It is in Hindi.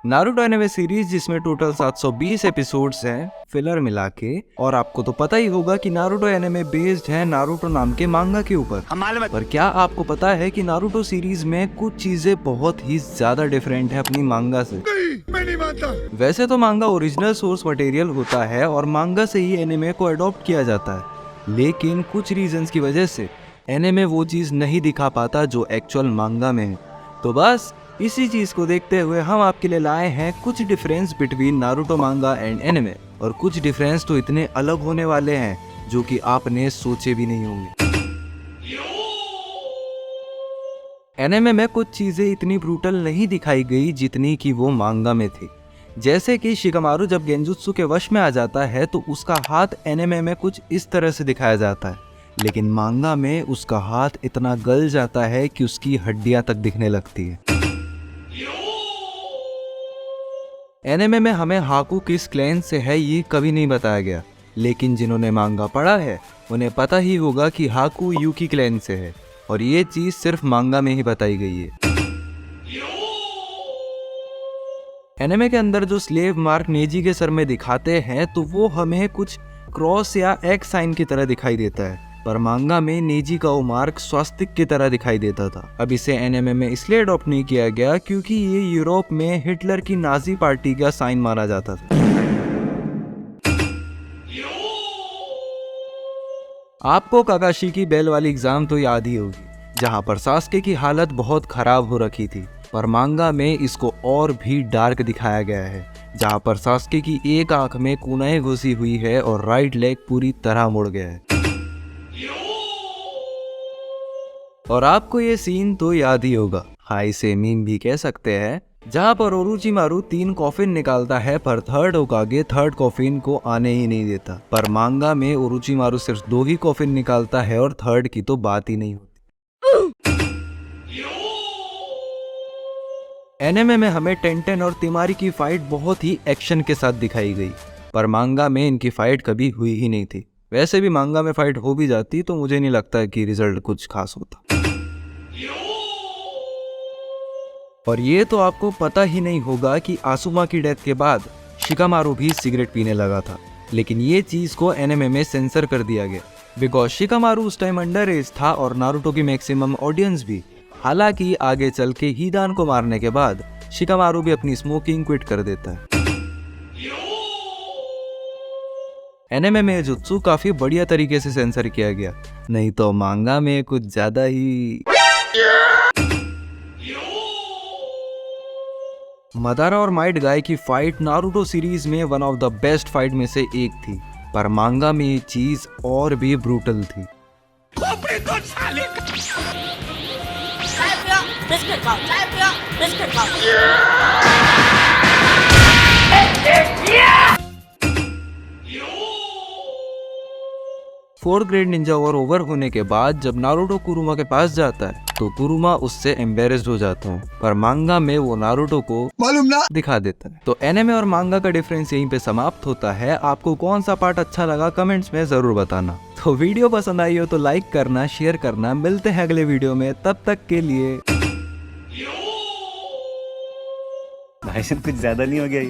नारुतो एनिमे सीरीज जिसमें टोटल 720 एपिसोड्स हैं फिलर मिला के। और आपको तो पता ही होगा कि नारुतो एनिमे बेस्ड है नारुतो नाम के मांगा के ऊपर। पर क्या आपको पता है कि नारुतो सीरीज में कुछ चीजें बहुत ही ज्यादा डिफरेंट है अपनी मांगा से। मैं नहीं मानता। वैसे तो मांगा ओरिजिनल सोर्स मटेरियल होता है और मांगा से ही एनिमे को अडॉप्ट किया जाता है, लेकिन कुछ रीजंस की वजह से एनिमे वो चीज नहीं दिखा पाता जो एक्चुअल मांगा में है। तो बस इसी चीज को देखते हुए हम आपके लिए लाए हैं कुछ डिफरेंस बिटवीन नारुतो मांगा एंड एनिमे। और कुछ डिफरेंस तो इतने अलग होने वाले हैं जो कि आपने सोचे भी नहीं होंगे। एनिमे में कुछ चीजें इतनी ब्रूटल नहीं दिखाई गई जितनी कि वो मांगा में थी। जैसे कि शिकामारु जब गेंजुत्सु के वश में आ जाता है तो उसका हाथ एनिमे में कुछ इस तरह से दिखाया जाता है, लेकिन मांगा में उसका हाथ इतना गल जाता है कि उसकी हड्डियां तक दिखने लगती है। एनिमे में हमें हाकू किस क्लैन से है ये कभी नहीं बताया गया, लेकिन जिन्होंने मांगा पढ़ा है उन्हें पता ही होगा कि हाकू यूकी क्लैन से है, और ये चीज सिर्फ मांगा में ही बताई गई है। एनिमे के अंदर जो स्लेव मार्क नेजी के सर में दिखाते हैं तो वो हमें कुछ क्रॉस या एक्स साइन की तरह दिखाई देता है, पर मांगा में नेजी का वो मार्क स्वास्तिक की तरह दिखाई देता था। अब इसे एनिमे में इसलिए अडॉप्ट नहीं किया गया क्योंकि ये यूरोप में हिटलर की नाजी पार्टी का साइन माना जाता था। आपको काकाशी की बेल वाली एग्जाम तो याद ही होगी, जहां पर सास्के की हालत बहुत खराब हो रखी थी, पर मांगा में इसको और भी डार्क दिखाया गया है, जहां पर सास्के की एक आंख में कुनाएं घुसी हुई है और राइट लेग पूरी तरह मुड़ गया है। और आपको ये सीन तो याद ही होगा, हाँ इसे मीम भी कह सकते हैं, जहां पर ओरोचिमारू 3 कॉफिन निकालता है पर थर्ड होकागे थर्ड कॉफिन को आने ही नहीं देता। पर मांगा में ओरोचिमारू सिर्फ 2 ही कॉफिन निकालता है और थर्ड की तो बात ही नहीं होती। एनिमे में हमें टेंटेन और तिमारी की फाइट बहुत ही एक्शन के साथ दिखाई गई, पर मांगा में इनकी फाइट कभी हुई ही नहीं थी। वैसे भी मांगा में फाइट हो भी जाती तो मुझे नहीं लगता कि रिजल्ट कुछ खास होता। और ये तो आपको पता ही नहीं होगा कि आसुमा की डेथ के बाद शिकामारू भी सिगरेट पीने लगा था, लेकिन ये चीज को एनिमे में सेंसर कर दिया गया बिकॉज शिकामारू उस टाइम अंडर एज था और नारुतो की मैक्सिमम ऑडियंस भी। हालांकि आगे चल के हिदान को मारने के बाद शिकामारू भी अपनी स्मोकिंग क्विट कर देता है। एनिमे में जुत्सु काफी बढ़िया तरीके से सेंसर किया गया, नहीं तो मांगा में कुछ ज्यादा ही। मदारा और माइट गाय की फाइट नारुतो सीरीज में one of the best fight में से एक थी, पर मांगा में ये चीज और भी ब्रूटल थी। Fourth grade Ninja war over होने के बाद जब नारुतो कुरुमा के पास जाता है तो कुरुमा उससे एम्बेरेस्ड हो जाता है, पर मांगा में वो नारुतो को मालूम ना दिखा देता है। तो एनिमे और मांगा का डिफरेंस यहीं पे समाप्त होता है। आपको कौन सा पार्ट अच्छा लगा कमेंट्स में जरूर बताना। तो वीडियो पसंद आई हो तो लाइक करना, शेयर करना। मिलते हैं अगले वीडियो में, तब तक के लिए भाई कुछ ज्यादा नहीं हो गया ये?